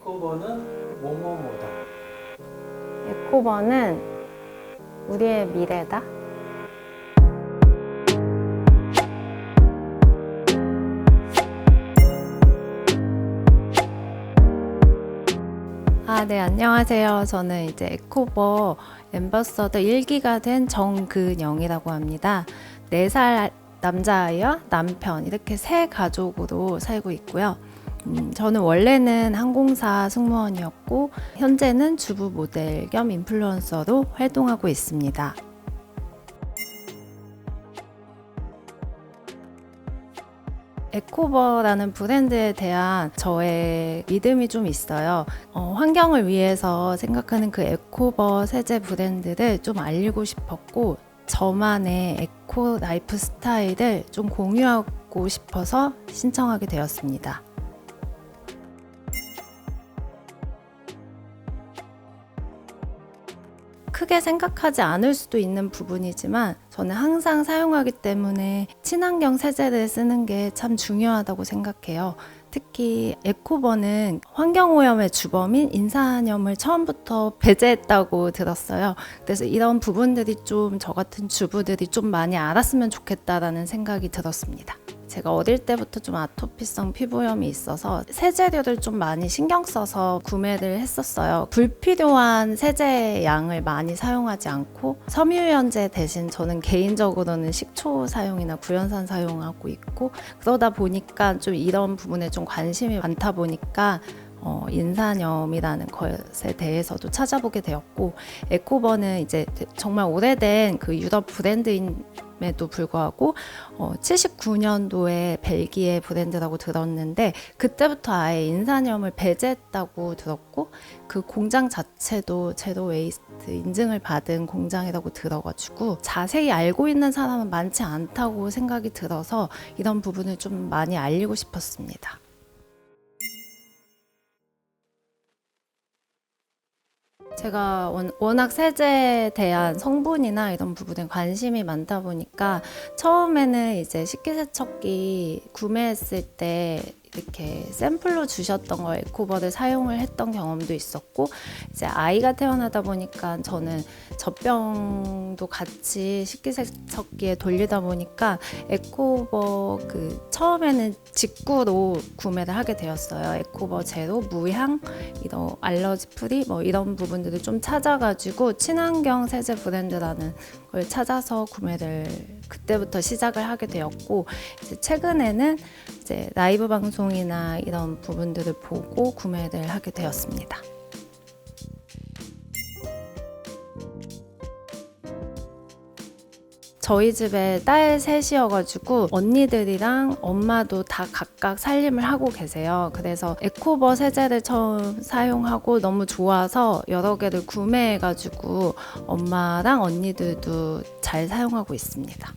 에코버는 뭐뭐뭐다. 에코버는 우리의 미래다. 네, 안녕하세요. 저는 이제 에코버 앰버서더 1기가 된 정근영이라고 합니다. 4살 남자아이와 남편 이렇게 세 가족으로 살고 있고요. 저는 원래는 항공사 승무원이었고 현재는 주부 모델 겸 인플루언서로 활동하고 있습니다. 에코버라는 브랜드에 대한 저의 믿음이 좀 있어요. 환경을 위해서 생각하는 그 에코버 세제 브랜드를 좀 알리고 싶었고 저만의 에코 라이프 스타일을 좀 공유하고 싶어서 신청하게 되었습니다. 크게 생각하지 않을 수도 있는 부분이지만 저는 항상 사용하기 때문에 친환경 세제를 쓰는 게 참 중요하다고 생각해요. 특히 에코버는 환경오염의 주범인 인산염을 처음부터 배제했다고 들었어요. 그래서 이런 부분들이 좀 저 같은 주부들이 좀 많이 알았으면 좋겠다라는 생각이 들었습니다. 제가 어릴 때부터 좀 아토피성 피부염이 있어서 세제류를 좀 많이 신경 써서 구매를 했었어요. 불필요한 세제 양을 많이 사용하지 않고 섬유유연제 대신 저는 개인적으로는 식초 사용이나 구연산 사용하고 있고 그러다 보니까 좀 이런 부분에 좀 관심이 많다 보니까 인산염이라는 것에 대해서도 찾아보게 되었고 에코버는 이제 정말 오래된 그 유럽 브랜드임에도 불구하고 79년도에 벨기에 브랜드라고 들었는데 그때부터 아예 인산염을 배제했다고 들었고 그 공장 자체도 제로 웨이스트 인증을 받은 공장이라고 들어가지고 자세히 알고 있는 사람은 많지 않다고 생각이 들어서 이런 부분을 좀 많이 알리고 싶었습니다. 제가 워낙 세제에 대한 성분이나 이런 부분에 관심이 많다 보니까 처음에는 이제 식기세척기 구매했을 때 이렇게 샘플로 주셨던 걸 에코버를 사용을 했던 경험도 있었고 이제 아이가 태어나다 보니까 저는 젖병도 같이 식기세척기에 돌리다 보니까 에코버 그 처음에는 직구로 구매를 하게 되었어요. 에코버 제로, 무향, 이런 알러지 프리 뭐 이런 부분들을 좀 찾아가지고 친환경 세제 브랜드라는 걸 찾아서 구매를 그때부터 시작을 하게 되었고 이제 최근에는 이제 라이브 방송이나 이런 부분들을 보고 구매를 하게 되었습니다. 저희 집에 딸 셋이어가지고 언니들이랑 엄마도 다 각각 살림을 하고 계세요. 그래서 에코버 세제를 처음 사용하고 너무 좋아서 여러 개를 구매해가지고 엄마랑 언니들도 잘 사용하고 있습니다.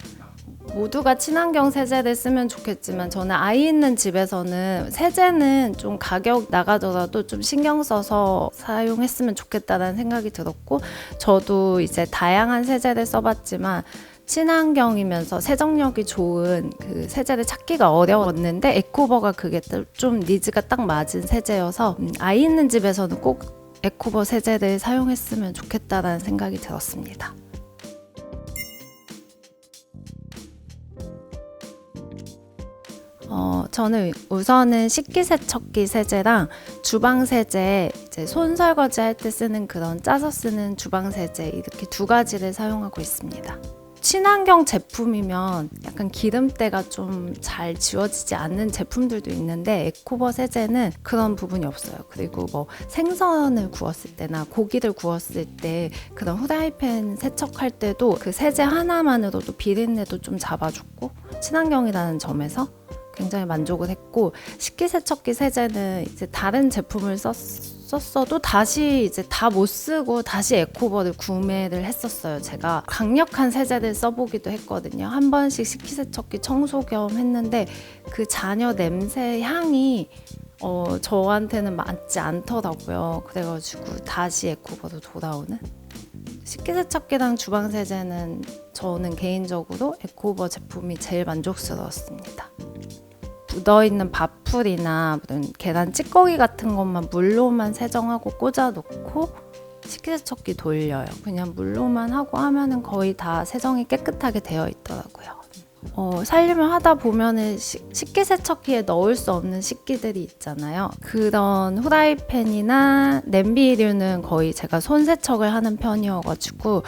모두가 친환경 세제를 쓰면 좋겠지만 저는 아이 있는 집에서는 세제는 좀 가격 나가더라도 좀 신경 써서 사용했으면 좋겠다는 생각이 들었고 저도 이제 다양한 세제를 써봤지만 친환경이면서 세정력이 좋은 그 세제를 찾기가 어려웠는데 에코버가 그게 좀 니즈가 딱 맞은 세제여서 아이 있는 집에서는 꼭 에코버 세제를 사용했으면 좋겠다라는 생각이 들었습니다. 저는 우선은 식기세척기 세제랑 주방세제, 이제 손 설거지 할 때 쓰는 그런 짜서 쓰는 주방세제 이렇게 두 가지를 사용하고 있습니다. 친환경 제품이면 약간 기름때가 좀 잘 지워지지 않는 제품들도 있는데 에코버 세제는 그런 부분이 없어요. 그리고 뭐 생선을 구웠을 때나 고기를 구웠을 때 그런 후라이팬 세척할 때도 그 세제 하나만으로도 비린내도 좀 잡아줬고 친환경이라는 점에서 굉장히 만족을 했고 식기세척기 세제는 이제 다른 제품을 썼어도 다시 이제 다 못 쓰고 다시 에코버를 구매를 했었어요. 제가 강력한 세제를 써보기도 했거든요. 한 번씩 식기세척기 청소 겸 했는데 그 잔여 냄새 향이 저한테는 맞지 않더라고요. 그래가지고 다시 에코버로 돌아오는 식기세척기랑 주방세제는 저는 개인적으로 에코버 제품이 제일 만족스러웠습니다. 묻어있는 밥풀이나 무슨 계란 찌꺼기 같은 것만 물로만 세정하고 꽂아놓고 식기세척기 돌려요. 그냥 물로만 하고 하면은 거의 다 세정이 깨끗하게 되어 있더라고요. 살림을 하다 보면은 식기세척기에 넣을 수 없는 식기들이 있잖아요. 그런 후라이팬이나 냄비류는 거의 제가 손세척을 하는 편이어가지고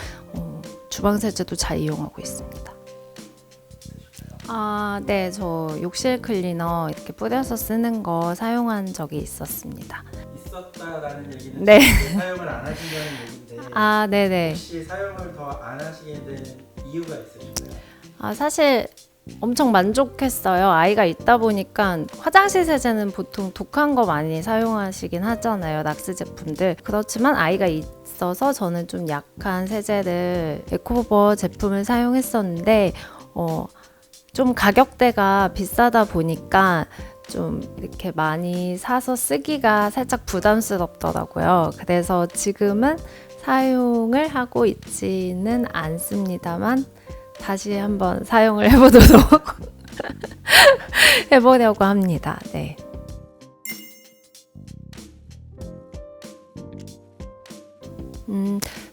주방세제도 잘 이용하고 있습니다. 네, 저 욕실 클리너 이렇게 뿌려서 쓰는 거 사용한 적이 있었습니다. 있었다라는 얘기는 네. 사용을 안 하신다는 얘기인데 네네. 혹시 사용을 더 안 하시게 된 이유가 있으신가요? 사실 엄청 만족했어요. 아이가 있다 보니까 화장실 세제는 보통 독한 거 많이 사용하시긴 하잖아요. 락스 제품들. 그렇지만 아이가 있어서 저는 좀 약한 세제를 에코버 제품을 사용했었는데 좀 가격대가 비싸다 보니까 좀 이렇게 많이 사서 쓰기가 살짝 부담스럽더라고요. 그래서 지금은 사용을 하고 있지는 않습니다만 다시 한번 사용을 해보려고 합니다. 네.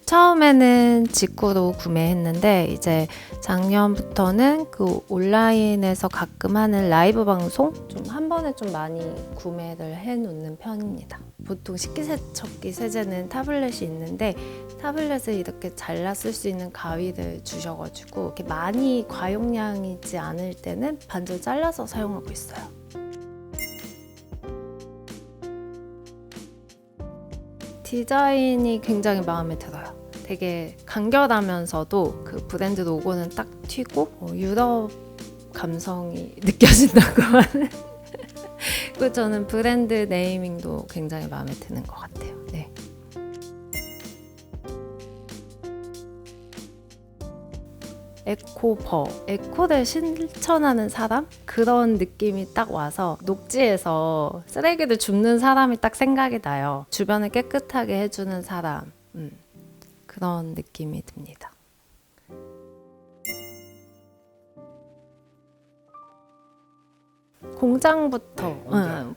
처음에는 직구로 구매했는데 이제 작년부터는 그 온라인에서 가끔 하는 라이브 방송 좀 한 번에 좀 많이 구매를 해놓는 편입니다. 보통 식기세척기 세제는 타블렛이 있는데 타블렛을 이렇게 잘라 쓸 수 있는 가위를 주셔가지고 이렇게 많이 과용량이지 않을 때는 반절 잘라서 사용하고 있어요. 디자인이 굉장히 마음에 들어요. 되게 간결하면서도 그 브랜드 로고는 딱 튀고 유럽 감성이 느껴진다고 하는 그리고 저는 브랜드 네이밍도 굉장히 마음에 드는 것 같아요. 네. 에코를 실천하는 사람? 그런 느낌이 딱 와서 녹지에서 쓰레기를 줍는 사람이 딱 생각이 나요. 주변을 깨끗하게 해주는 사람. 그런 느낌이 듭니다.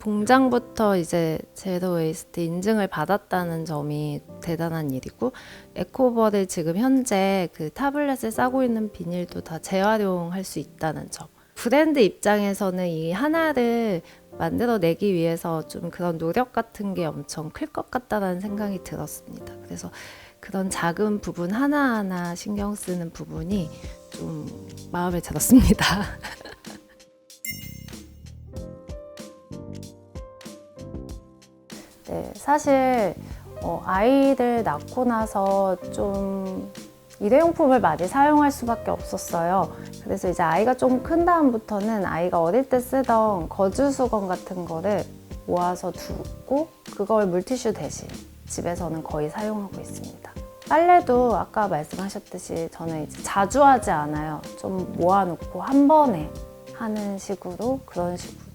공장부터 이제 제로 웨이스트 인증을 받았다는 점이 대단한 일이고, 에코버를 지금 현재 그 타블렛을 싸고 있는 비닐도 다 재활용할 수 있다는 점. 브랜드 입장에서는 이 하나를 만들어내기 위해서 좀 그런 노력 같은 게 엄청 클 것 같다는 생각이 들었습니다. 그래서 그런 작은 부분 하나하나 신경 쓰는 부분이 좀 마음에 들었습니다. 네, 사실 아이를 낳고 나서 좀 일회용품을 많이 사용할 수밖에 없었어요. 그래서 이제 아이가 좀 큰 다음부터는 아이가 어릴 때 쓰던 거즈 수건 같은 거를 모아서 두고 그걸 물티슈 대신 집에서는 거의 사용하고 있습니다. 빨래도 아까 말씀하셨듯이 저는 이제 자주 하지 않아요. 좀 모아놓고 한 번에 하는 식으로 그런 식으로.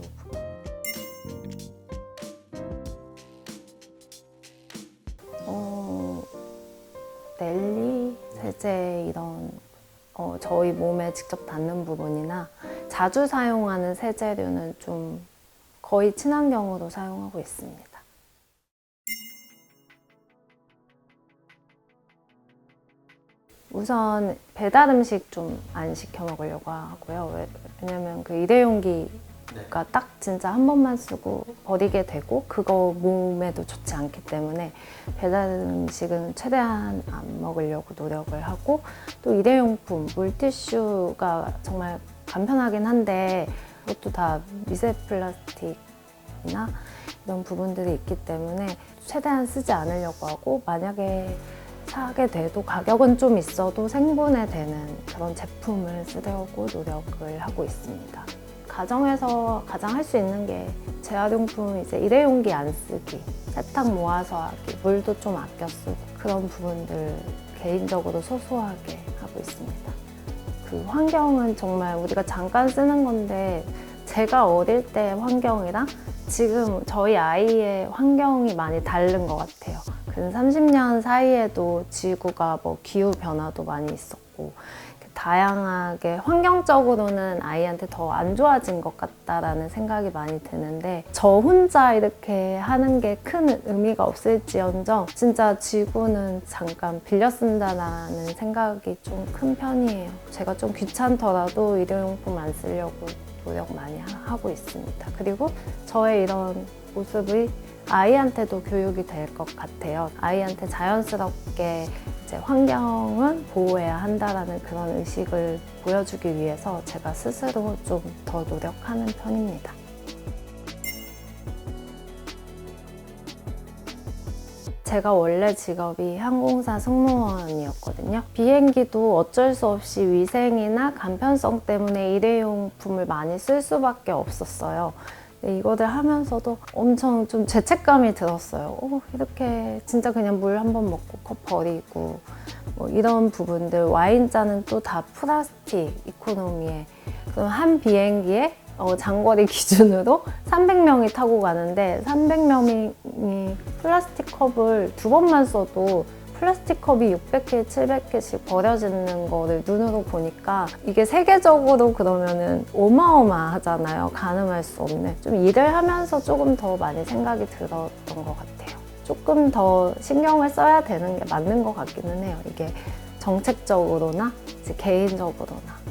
넬리 세제 이런 저희 몸에 직접 닿는 부분이나 자주 사용하는 세제류는 좀 거의 친환경으로 사용하고 있습니다. 우선 배달 음식 좀 안 시켜 먹으려고 하고요. 왜냐면 그 일회용기가 딱 진짜 한 번만 쓰고 버리게 되고 그거 몸에도 좋지 않기 때문에 배달 음식은 최대한 안 먹으려고 노력을 하고, 또 일회용품, 물티슈가 정말 간편하긴 한데 그것도 다 미세 플라스틱이나 이런 부분들이 있기 때문에 최대한 쓰지 않으려고 하고, 만약에 사게 돼도 가격은 좀 있어도 생분해되는 그런 제품을 쓰려고 노력을 하고 있습니다. 가정에서 가장 할 수 있는 게 재활용품, 이제 일회용기 안 쓰기, 세탁 모아서 하기, 물도 좀 아껴 쓰고, 그런 부분들 개인적으로 소소하게 하고 있습니다. 그 환경은 정말 우리가 잠깐 쓰는 건데, 제가 어릴 때 환경이랑 지금 저희 아이의 환경이 많이 다른 것 같아요. 근 30년 사이에도 지구가 기후 변화도 많이 있었고, 다양하게 환경적으로는 아이한테 더 안 좋아진 것 같다라는 생각이 많이 드는데 저 혼자 이렇게 하는 게 큰 의미가 없을지언정 진짜 지구는 잠깐 빌려 쓴다라는 생각이 좀 큰 편이에요. 제가 좀 귀찮더라도 일회용품 안 쓰려고 노력 많이 하고 있습니다. 그리고 저의 이런 모습이 아이한테도 교육이 될 것 같아요. 아이한테 자연스럽게 이제 환경은 보호해야 한다라는 그런 의식을 보여주기 위해서 제가 스스로 좀 더 노력하는 편입니다. 제가 원래 직업이 항공사 승무원이었거든요. 비행기도 어쩔 수 없이 위생이나 간편성 때문에 일회용품을 많이 쓸 수밖에 없었어요. 이거를 하면서도 엄청 좀 죄책감이 들었어요. 이렇게 진짜 그냥 물 한 번 먹고 컵 버리고 뭐 이런 부분들. 와인잔은 또 다 플라스틱 이코노미에. 그럼 한 비행기에 장거리 기준으로 300명이 타고 가는데 300명이 플라스틱 컵을 2번만 써도 플라스틱 컵이 600개, 700개씩 버려지는 거를 눈으로 보니까 이게 세계적으로 그러면은 어마어마하잖아요. 가늠할 수 없는. 좀 일을 하면서 조금 더 많이 생각이 들었던 것 같아요. 조금 더 신경을 써야 되는 게 맞는 것 같기는 해요. 이게 정책적으로나 이제 개인적으로나.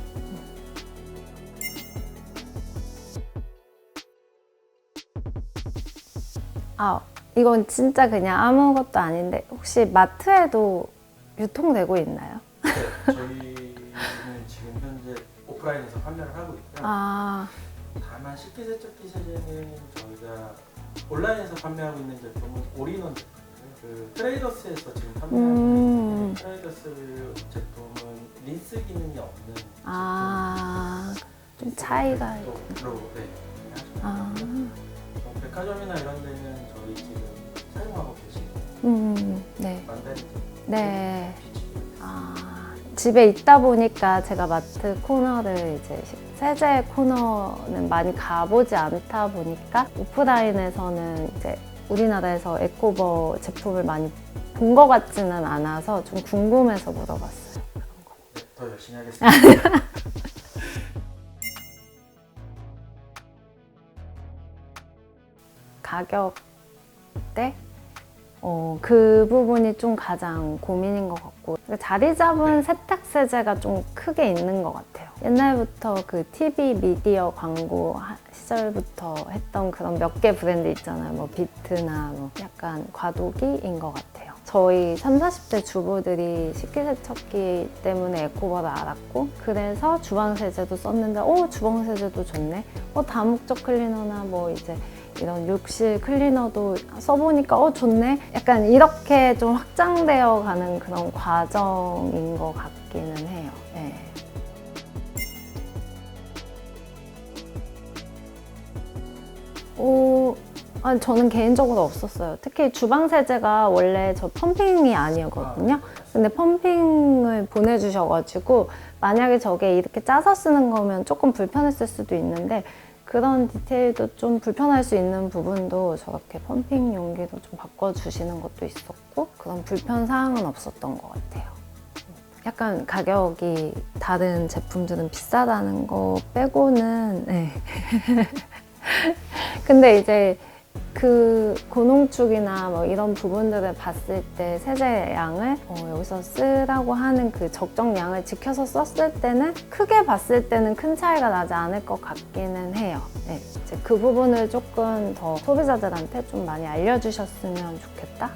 이건 진짜 그냥 아무것도 아닌데 혹시 마트에도 유통되고 있나요? 네, 저희는 지금 현재 오프라인에서 판매를 하고 있고요. 다만 식기세척기 세제는 저희가 온라인에서 판매하고 있는 제품은 올인원 제품이에요. 그 트레이더스에서 지금 판매하는 트레이더스 제품은 린스 기능이 없는 좀 차이가 있고 백화점이나 이런 데는 저희 지금 사용하고 계시는 네. 만다린 네. 집에 있다 보니까 제가 마트 코너를 이제 세제 코너는 많이 가보지 않다 보니까 오프라인에서는 이제 우리나라에서 에코버 제품을 많이 본 것 같지는 않아서 좀 궁금해서 물어봤어요. 네, 더 열심히 하겠습니다. 가격대? 그 부분이 좀 가장 고민인 것 같고 자리 잡은 세탁세제가 좀 크게 있는 것 같아요. 옛날부터 그 TV 미디어 광고 시절부터 했던 그런 몇 개 브랜드 있잖아요. 뭐 비트나 뭐 약간 과도기인 것 같아요. 저희 30, 40대 주부들이 식기세척기 때문에 에코버를 알았고 그래서 주방세제도 썼는데 주방세제도 좋네. 다목적 클리너나 뭐 이제 이런 욕실 클리너도 써보니까 좋네? 약간 이렇게 좀 확장되어 가는 그런 과정인 것 같기는 해요. 네. 저는 개인적으로 없었어요. 특히 주방세제가 원래 저 펌핑이 아니었거든요. 근데 펌핑을 보내주셔가지고 만약에 저게 이렇게 짜서 쓰는 거면 조금 불편했을 수도 있는데 그런 디테일도 좀 불편할 수 있는 부분도 저렇게 펌핑 용기도 좀 바꿔주시는 것도 있었고 그런 불편 사항은 없었던 것 같아요. 약간 가격이 다른 제품들은 비싸다는 거 빼고는 네. 근데 이제 그 고농축이나 뭐 이런 부분들을 봤을 때 세제량을 여기서 쓰라고 하는 그 적정량을 지켜서 썼을 때는 크게 봤을 때는 큰 차이가 나지 않을 것 같기는 해요. 네, 이제 그 부분을 조금 더 소비자들한테 좀 많이 알려주셨으면 좋겠다.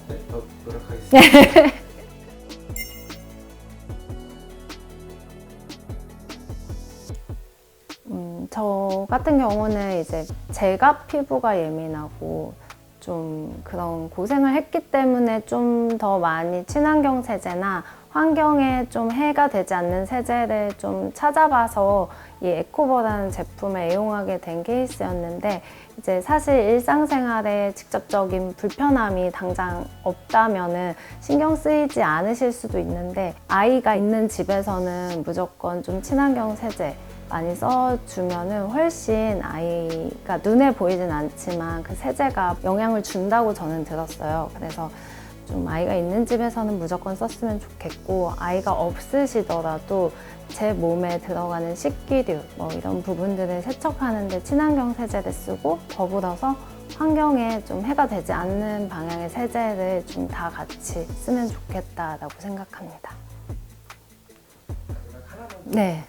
네, 더 노력하겠습니다. 저 같은 경우는 이제 제가 피부가 예민하고 좀 그런 고생을 했기 때문에 좀 더 많이 친환경 세제나 환경에 좀 해가 되지 않는 세제를 좀 찾아봐서 이 에코버라는 제품을 애용하게 된 케이스였는데 이제 사실 일상생활에 직접적인 불편함이 당장 없다면은 신경 쓰이지 않으실 수도 있는데 아이가 있는 집에서는 무조건 좀 친환경 세제 많이 써주면은 훨씬 아이가 눈에 보이진 않지만 그 세제가 영향을 준다고 저는 들었어요. 그래서 좀 아이가 있는 집에서는 무조건 썼으면 좋겠고, 아이가 없으시더라도 제 몸에 들어가는 식기류 뭐 이런 부분들을 세척하는데 친환경 세제를 쓰고, 더불어서 환경에 좀 해가 되지 않는 방향의 세제를 좀 다 같이 쓰면 좋겠다라고 생각합니다. 마지막 하나만 더. 네.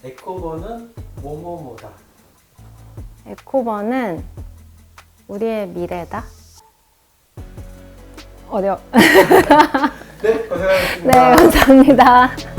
에코버는 뭐뭐뭐다. 에코버는 우리의 미래다. 어려워. 네, 고생하셨습니다. 네, 감사합니다.